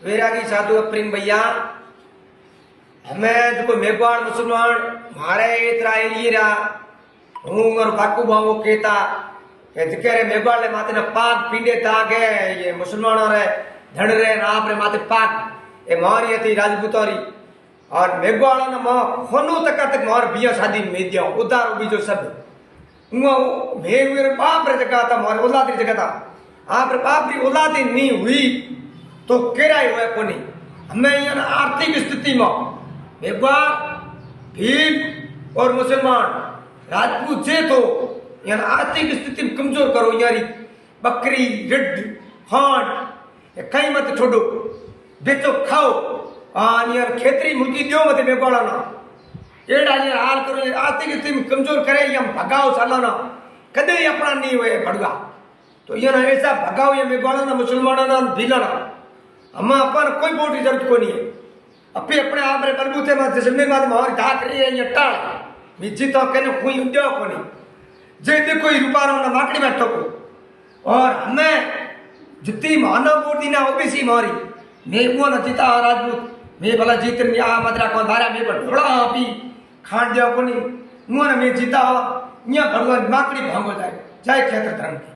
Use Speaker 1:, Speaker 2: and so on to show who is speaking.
Speaker 1: वैरागी साधु प्रेम भैया हमें जो मेघवाड़ मुसलमान मारे इतरा एरिया हूँ और बाकू बाबू कहता कि जिक्र मेघवाड़ ले माते ना पाक पींडे ताके ये मुसलमान रे धड़ रे ना आपरे माते पाक ये मारी थी राजपूतोरी और मेघवाड़ ना मां खोनू तक मार बिया शादी में दिया उधार बीजो सब वो मेघवीर बाप रे जगह था मार औलाद री जगह था आप रे बाप री औलाद नहीं हुई तो केराई हुए कोनी हमें यहाँ आर्थिक स्थिति में मेघवाड़ भील और मुसलमान राजपूत जे तो यहाँ आर्थिक स्थिति कमजोर करो यारी बकरी रिड हांड कहीं मत छोड़ो बेचो खाओ यार खेतरी मुर्गी दियो मत मेघवाड़ा ना एड़ा यार हाल करो आर्थिक स्थिति कमजोर करे या भगाओ सालाना कदे अपना नहीं हुए भड़गा तो यहाँ ऐसा भगाओ ये मेघवाड़ा ना मुसलमाना ना भीला ना हमें अपन कोई बोटी जरूरत को नहीं है अपने अपने आप रे बलबूते में जिम्मेदार मार ढाक रही है ये टाल मिजी तो कहने कोई उद्योग को नहीं जे देखो रुपारो ना माकड़ी में ठोको और हमें जितनी मानव बोटी ना ओबीसी मारी मैं वो न जीता राजपूत मैं भला जीत आ मदरा को धारा में पर ढोड़ा पी खान दिया को नहीं वो न मैं जीता यहाँ भगवान माकड़ी भांगो जाए जय क्षेत्र धर्म